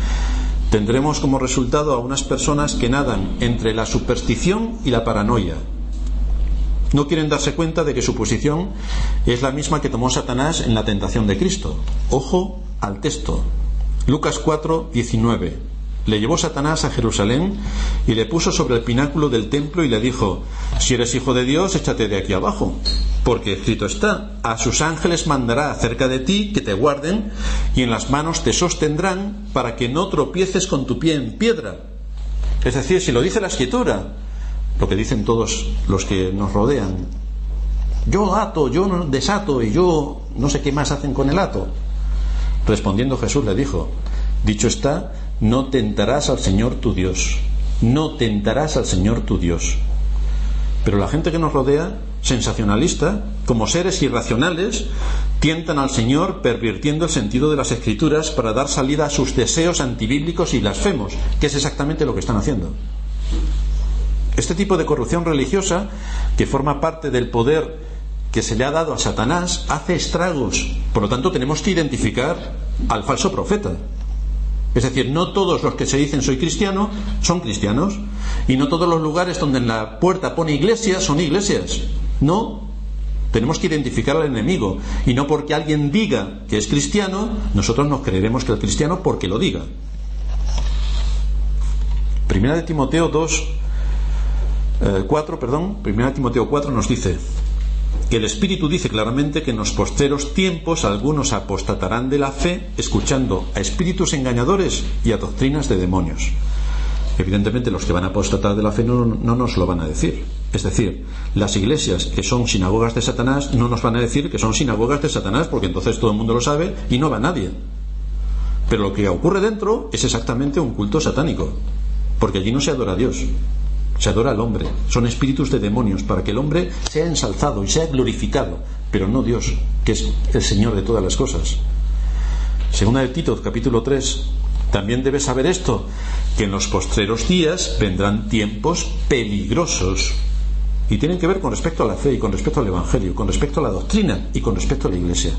tendremos como resultado a unas personas que nadan entre la superstición y la paranoia. No quieren darse cuenta de que su posición es la misma que tomó Satanás en la tentación de Cristo. Ojo al texto. Lucas 4:19. Le llevó Satanás a Jerusalén y le puso sobre el pináculo del templo y le dijo: si eres hijo de Dios, échate de aquí abajo, porque escrito está: a sus ángeles mandará acerca de ti que te guarden, y en las manos te sostendrán para que no tropieces con tu pie en piedra. Es decir, si lo dice la Escritura, lo que dicen todos los que nos rodean: yo ato, yo desato y yo no sé qué más hacen con el ato. Respondiendo Jesús le dijo: dicho está, no tentarás al Señor tu Dios. No tentarás al Señor tu Dios. Pero la gente que nos rodea, sensacionalista, como seres irracionales, tientan al Señor pervirtiendo el sentido de las Escrituras para dar salida a sus deseos antibíblicos y blasfemos, que es exactamente lo que están haciendo. Este tipo de corrupción religiosa, que forma parte del poder que se le ha dado a Satanás, hace estragos. Por lo tanto, tenemos que identificar al falso profeta. Es decir, no todos los que se dicen soy cristiano son cristianos, y no todos los lugares donde en la puerta pone iglesia son iglesias. No, tenemos que identificar al enemigo, y no porque alguien diga que es cristiano, nosotros nos creeremos que es cristiano porque lo diga. Primera de Timoteo 4 nos dice que el Espíritu dice claramente que en los postreros tiempos algunos apostatarán de la fe, escuchando a espíritus engañadores y a doctrinas de demonios. Evidentemente los que van a apostatar de la fe no nos lo van a decir. Es decir, las iglesias que son sinagogas de Satanás no nos van a decir que son sinagogas de Satanás, porque entonces todo el mundo lo sabe y no va nadie. Pero lo que ocurre dentro es exactamente un culto satánico, porque allí no se adora a Dios, se adora al hombre. Son espíritus de demonios para que el hombre sea ensalzado y sea glorificado, pero no Dios, que es el Señor de todas las cosas. Segunda de Tito, capítulo 3, también debes saber esto, que en los postreros días vendrán tiempos peligrosos, y tienen que ver con respecto a la fe y con respecto al Evangelio, con respecto a la doctrina y con respecto a la Iglesia.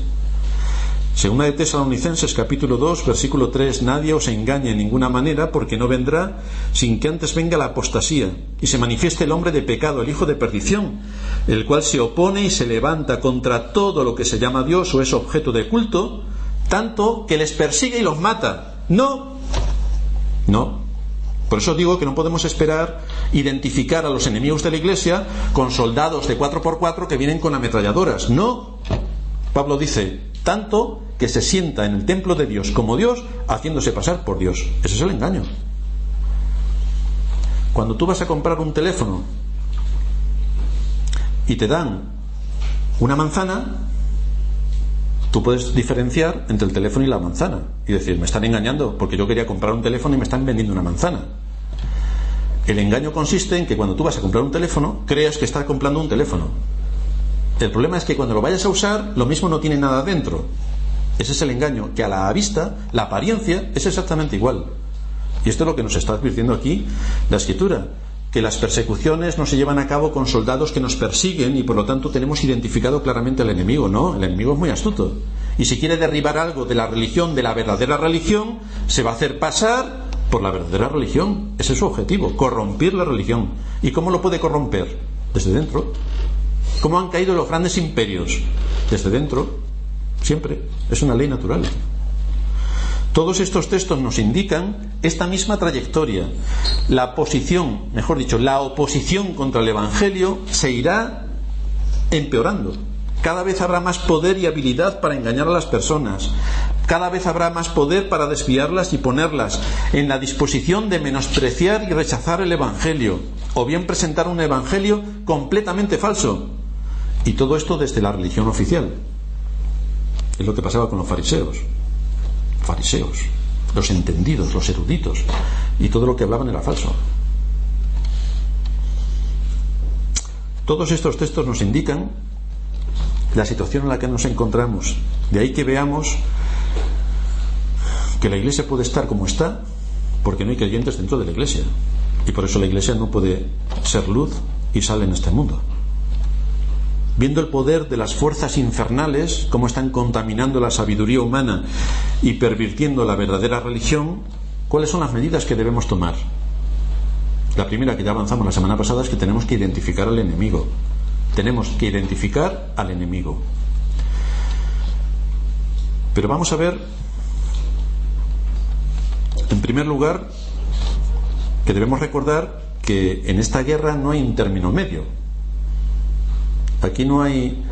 Segunda de Tesalonicenses, capítulo 2, versículo 3: nadie os engañe en ninguna manera, porque no vendrá sin que antes venga la apostasía y se manifieste el hombre de pecado, el hijo de perdición, el cual se opone y se levanta contra todo lo que se llama Dios o es objeto de culto, tanto que les persigue y los mata. No. Por eso digo que no podemos esperar identificar a los enemigos de la Iglesia con soldados de 4x4 que vienen con ametralladoras. No. Pablo dice, tanto que se sienta en el templo de Dios como Dios, haciéndose pasar por Dios. Ese es el engaño. Cuando tú vas a comprar un teléfono y te dan una manzana, tú puedes diferenciar entre el teléfono y la manzana y decir, me están engañando porque yo quería comprar un teléfono y me están vendiendo una manzana. El engaño consiste en que cuando tú vas a comprar un teléfono, creas que estás comprando un teléfono. El problema es que cuando lo vayas a usar, lo mismo no tiene nada dentro. Ese es el engaño, que a la vista, la apariencia es exactamente igual. Y esto es lo que nos está advirtiendo aquí la Escritura, que las persecuciones no se llevan a cabo con soldados que nos persiguen y por lo tanto tenemos identificado claramente al enemigo. No, el enemigo es muy astuto, y si quiere derribar algo de la religión, de la verdadera religión, se va a hacer pasar por la verdadera religión. Ese es su objetivo, corromper la religión. ¿Y cómo lo puede corromper? Desde dentro. ¿Cómo han caído los grandes imperios? Desde dentro, siempre. Es una ley natural. Todos estos textos nos indican esta misma trayectoria. La oposición contra el Evangelio se irá empeorando. Cada vez habrá más poder y habilidad para engañar a las personas. Cada vez habrá más poder para desviarlas y ponerlas en la disposición de menospreciar y rechazar el Evangelio, o bien presentar un Evangelio completamente falso. Y todo esto desde la religión oficial. Es lo que pasaba con los fariseos, los entendidos, los eruditos, y todo lo que hablaban era falso. Todos estos textos nos indican la situación en la que nos encontramos. De ahí que veamos que la Iglesia puede estar como está porque no hay creyentes dentro de la Iglesia, y por eso la Iglesia no puede ser luz y sal en este mundo. Viendo el poder de las fuerzas infernales, cómo están contaminando la sabiduría humana y pervirtiendo la verdadera religión, ¿cuáles son las medidas que debemos tomar? La primera, que ya avanzamos la semana pasada, es que tenemos que identificar al enemigo. Tenemos que identificar al enemigo. Pero vamos a ver, en primer lugar, que debemos recordar que en esta guerra no hay un término medio. Aquí no hay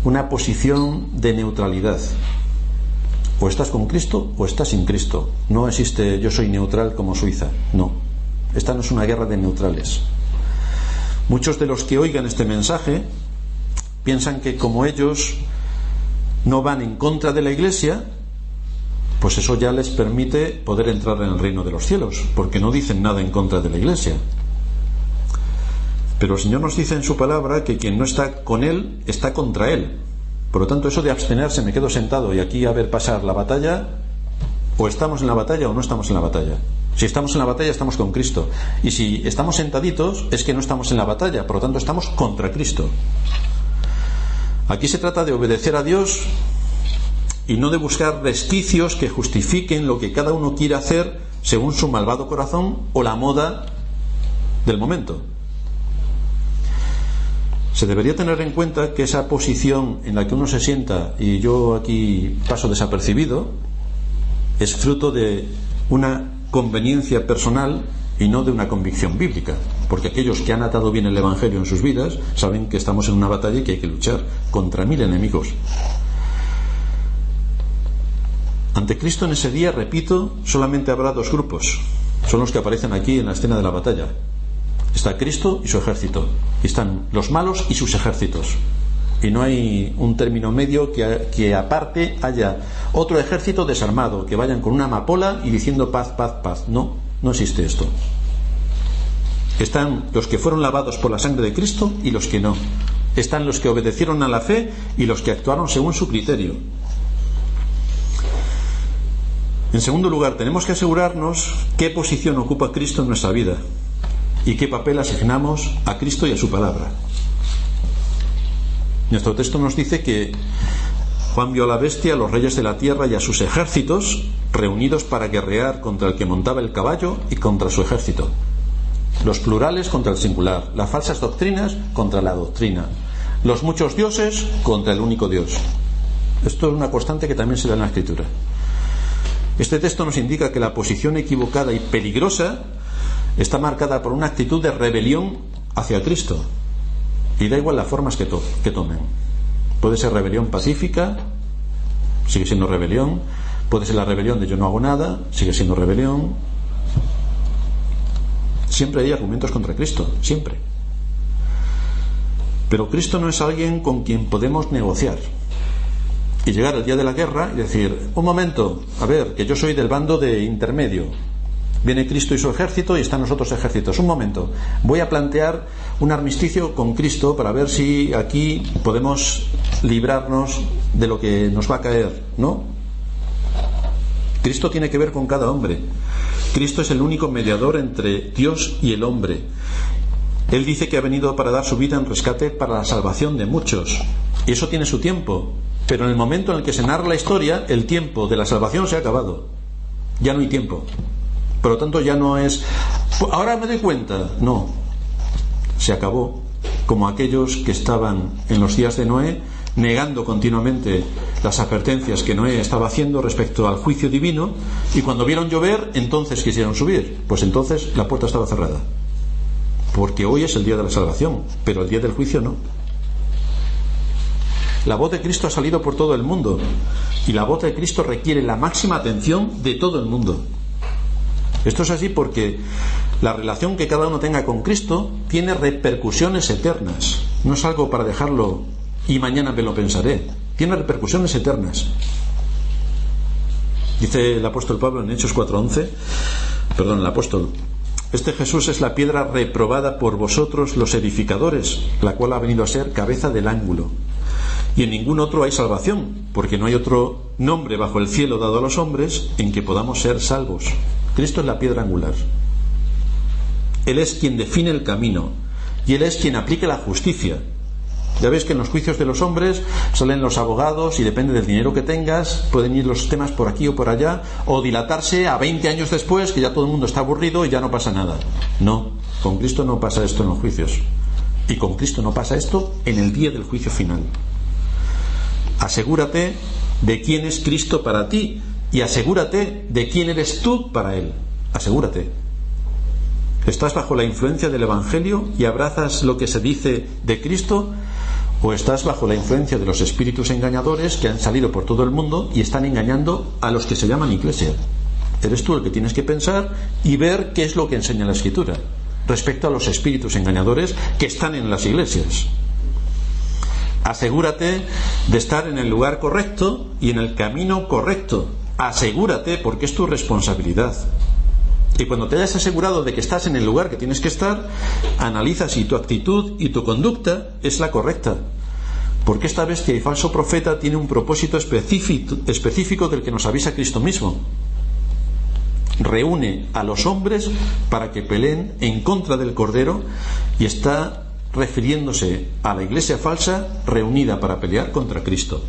una posición de neutralidad. O estás con Cristo o estás sin Cristo. No existe yo soy neutral como Suiza. No. Esta no es una guerra de neutrales. Muchos de los que oigan este mensaje piensan que como ellos no van en contra de la Iglesia, pues eso ya les permite poder entrar en el reino de los cielos, porque no dicen nada en contra de la Iglesia. Pero el Señor nos dice en su palabra que quien no está con Él está contra Él. Por lo tanto, eso de abstenerse, me quedo sentado y aquí a ver pasar la batalla, o estamos en la batalla o no estamos en la batalla. Si estamos en la batalla, estamos con Cristo, y si estamos sentaditos es que no estamos en la batalla, por lo tanto estamos contra Cristo. Aquí se trata de obedecer a Dios y no de buscar resquicios que justifiquen lo que cada uno quiere hacer según su malvado corazón o la moda del momento. Se debería tener en cuenta que esa posición en la que uno se sienta, y yo aquí paso desapercibido, es fruto de una conveniencia personal y no de una convicción bíblica, porque aquellos que han atado bien el Evangelio en sus vidas saben que estamos en una batalla y que hay que luchar contra 1000 enemigos. Ante Cristo en ese día, repito, solamente habrá 2 grupos, son los que aparecen aquí en la escena de la batalla. Está Cristo y su ejército, y están los malos y sus ejércitos, y no hay un término medio que aparte haya otro ejército desarmado, que vayan con una amapola y diciendo paz, paz, paz. No existe esto. Están los que fueron lavados por la sangre de Cristo y los que no. Están los que obedecieron a la fe y los que actuaron según su criterio. En segundo lugar, tenemos que asegurarnos qué posición ocupa Cristo en nuestra vida y qué papel asignamos a Cristo y a su palabra. Nuestro texto nos dice que Juan vio a la bestia, a los reyes de la tierra y a sus ejércitos reunidos para guerrear contra el que montaba el caballo y contra su ejército. Los plurales contra el singular, las falsas doctrinas contra la doctrina, los muchos dioses contra el único Dios. Esto es una constante que también se da en la Escritura. Este texto nos indica que la posición equivocada y peligrosa está marcada por una actitud de rebelión hacia Cristo, y da igual las formas que tomen. Puede ser rebelión pacífica, sigue siendo rebelión. Puede ser la rebelión de yo no hago nada, sigue siendo rebelión. Siempre hay argumentos contra Cristo, siempre. Pero Cristo no es alguien con quien podemos negociar y llegar al día de la guerra y decir, un momento, a ver, que yo soy del bando de intermedio. Viene Cristo y su ejército y están los otros ejércitos. Un momento, voy a plantear un armisticio con Cristo para ver si aquí podemos librarnos de lo que nos va a caer. No. Cristo tiene que ver con cada hombre. Cristo es el único mediador entre Dios y el hombre. Él dice que ha venido para dar su vida en rescate para la salvación de muchos. Y eso tiene su tiempo. Pero en el momento en el que se narra la historia, el tiempo de la salvación se ha acabado. Ya no hay tiempo. Por lo tanto, ya no es ahora me doy cuenta. No, se acabó. Como aquellos que estaban en los días de Noé, negando continuamente las advertencias que Noé estaba haciendo respecto al juicio divino, y cuando vieron llover, entonces quisieron subir. Pues entonces la puerta estaba cerrada, porque hoy es el día de la salvación, pero el día del juicio no. La voz de Cristo ha salido por todo el mundo, y la voz de Cristo requiere la máxima atención de todo el mundo. Esto es así porque la relación que cada uno tenga con Cristo tiene repercusiones eternas. No es algo para dejarlo y mañana me lo pensaré. Tiene repercusiones eternas. Dice el apóstol Pablo en Hechos 4:11, el apóstol: este Jesús es la piedra reprobada por vosotros los edificadores, la cual ha venido a ser cabeza del ángulo. Y en ningún otro hay salvación, porque no hay otro nombre bajo el cielo dado a los hombres en que podamos ser salvos. Cristo es la piedra angular. Él es quien define el camino, y Él es quien aplica la justicia. Ya ves que en los juicios de los hombres salen los abogados, y depende del dinero que tengas, pueden ir los temas por aquí o por allá, o dilatarse a 20 años después, que ya todo el mundo está aburrido y ya no pasa nada. No, con Cristo no pasa esto en los juicios, y con Cristo no pasa esto en el día del juicio final. Asegúrate de quién es Cristo para ti, y asegúrate de quién eres tú para Él. Asegúrate. ¿Estás bajo la influencia del Evangelio y abrazas lo que se dice de Cristo? ¿O estás bajo la influencia de los espíritus engañadores que han salido por todo el mundo y están engañando a los que se llaman iglesia? Eres tú el que tienes que pensar y ver qué es lo que enseña la Escritura respecto a los espíritus engañadores que están en las iglesias. Asegúrate de estar en el lugar correcto y en el camino correcto. Asegúrate, porque es tu responsabilidad. Y cuando te hayas asegurado de que estás en el lugar que tienes que estar, analiza si tu actitud y tu conducta es la correcta. Porque esta bestia y falso profeta tiene un propósito específico del que nos avisa Cristo mismo. Reúne a los hombres para que peleen en contra del Cordero, y está refiriéndose a la iglesia falsa reunida para pelear contra Cristo.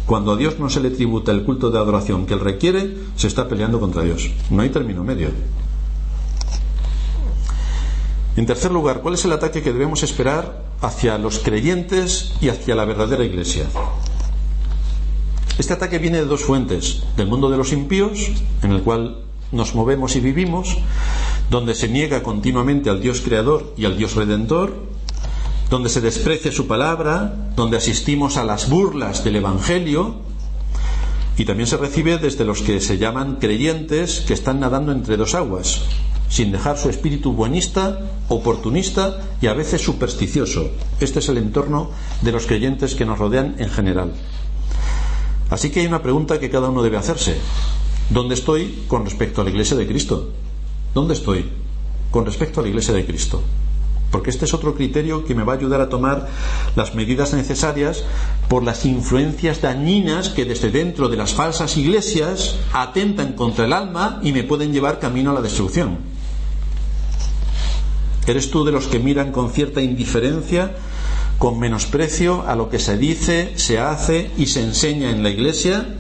Cuando a Dios no se le tributa el culto de adoración que Él requiere, se está peleando contra Dios. No hay término medio. En tercer lugar, ¿cuál es el ataque que debemos esperar hacia los creyentes y hacia la verdadera Iglesia? Este ataque viene de dos fuentes: del mundo de los impíos, en el cual nos movemos y vivimos, donde se niega continuamente al Dios creador y al Dios redentor, donde se desprecia su palabra, donde asistimos a las burlas del Evangelio, y también se recibe desde los que se llaman creyentes, que están nadando entre dos aguas, sin dejar su espíritu buenista, oportunista y a veces supersticioso. Este es el entorno de los creyentes que nos rodean en general. Así que hay una pregunta que cada uno debe hacerse: ¿dónde estoy con respecto a la Iglesia de Cristo? ¿Dónde estoy con respecto a la Iglesia de Cristo? Porque este es otro criterio que me va a ayudar a tomar las medidas necesarias por las influencias dañinas que desde dentro de las falsas iglesias atentan contra el alma y me pueden llevar camino a la destrucción. ¿Eres tú de los que miran con cierta indiferencia, con menosprecio a lo que se dice, se hace y se enseña en la iglesia?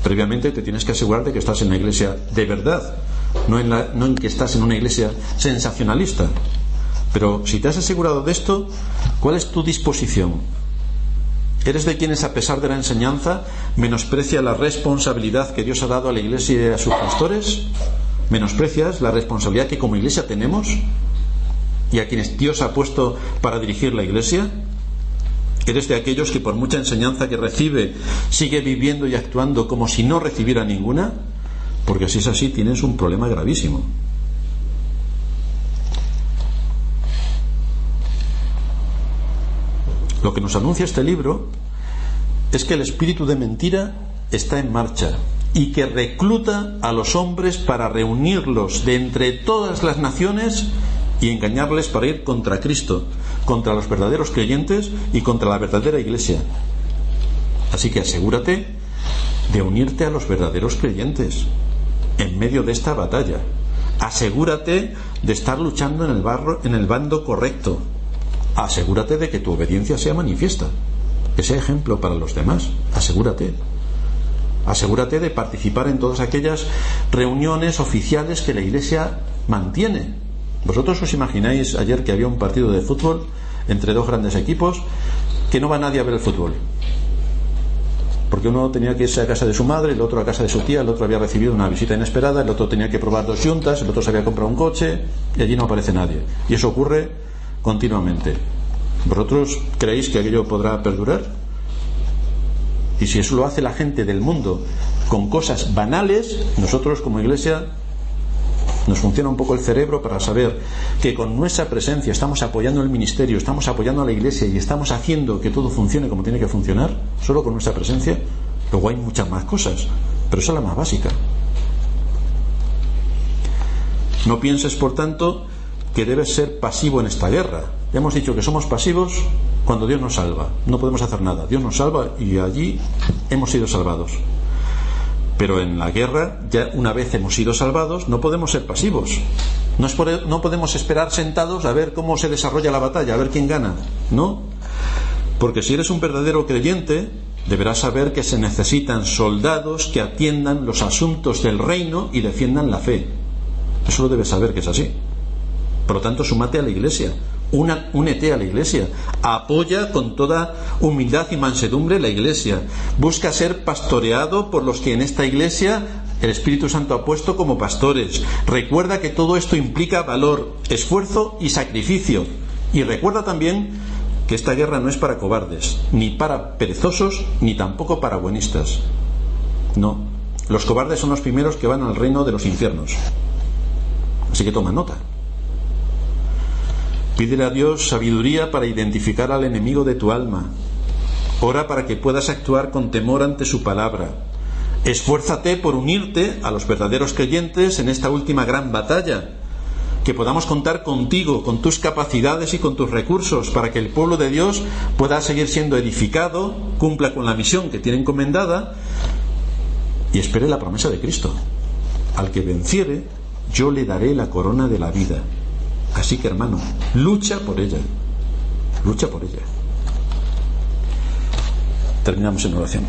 Previamente te tienes que asegurar de que estás en la iglesia de verdad, no en que estás en una iglesia sensacionalista. Pero si te has asegurado de esto, ¿cuál es tu disposición? ¿Eres de quienes, a pesar de la enseñanza, menosprecia la responsabilidad que Dios ha dado a la iglesia y a sus pastores? ¿Menosprecias la responsabilidad que como iglesia tenemos y a quienes Dios ha puesto para dirigir la iglesia? ¿Eres de aquellos que por mucha enseñanza que recibe sigue viviendo y actuando como si no recibiera ninguna? Porque si es así, tienes un problema gravísimo. Lo que nos anuncia este libro es que el espíritu de mentira está en marcha y que recluta a los hombres para reunirlos de entre todas las naciones y engañarles para ir contra Cristo, contra los verdaderos creyentes y contra la verdadera iglesia. Así que asegúrate de unirte a los verdaderos creyentes en medio de esta batalla. Asegúrate de estar luchando en el bando correcto. Asegúrate de que tu obediencia sea manifiesta, que sea ejemplo para los demás. Asegúrate de participar en todas aquellas reuniones oficiales que la iglesia mantiene. ¿Vosotros os imagináis ayer que había un partido de fútbol entre dos grandes equipos que no va nadie a ver el fútbol? Porque uno tenía que irse a casa de su madre, el otro a casa de su tía, el otro había recibido una visita inesperada, el otro tenía que probar 2 yuntas, el otro se había comprado un coche y allí no aparece nadie. Y eso ocurre continuamente. ¿Vosotros creéis que aquello podrá perdurar? Y si eso lo hace la gente del mundo con cosas banales, nosotros como iglesia nos funciona un poco el cerebro para saber que con nuestra presencia estamos apoyando el ministerio, estamos apoyando a la iglesia y estamos haciendo que todo funcione como tiene que funcionar, solo con nuestra presencia. Luego hay muchas más cosas, pero esa es la más básica. No pienses, por tanto, que debes ser pasivo en esta guerra. Ya hemos dicho que somos pasivos cuando Dios nos salva. No podemos hacer nada. Dios nos salva y allí hemos sido salvados. Pero en la guerra, ya una vez hemos sido salvados, no podemos ser pasivos. No podemos esperar sentados a ver cómo se desarrolla la batalla, a ver quién gana. No. Porque si eres un verdadero creyente, deberás saber que se necesitan soldados que atiendan los asuntos del reino y defiendan la fe. Eso lo debes saber que es así. Por lo tanto, súmate a la iglesia, únete a la iglesia, apoya con toda humildad y mansedumbre la iglesia, busca ser pastoreado por los que en esta iglesia el Espíritu Santo ha puesto como pastores. Recuerda que todo esto implica valor, esfuerzo y sacrificio. Y recuerda también que esta guerra no es para cobardes, ni para perezosos, ni tampoco para buenistas. No, los cobardes son los primeros que van al reino de los infiernos. Así que toma nota. Pídele a Dios sabiduría para identificar al enemigo de tu alma. Ora para que puedas actuar con temor ante su palabra. Esfuérzate por unirte a los verdaderos creyentes en esta última gran batalla. Que podamos contar contigo, con tus capacidades y con tus recursos, para que el pueblo de Dios pueda seguir siendo edificado, cumpla con la misión que tiene encomendada y espere la promesa de Cristo. Al que venciere, yo le daré la corona de la vida. Así que, hermano, lucha por ella. Lucha por ella. Terminamos en oración.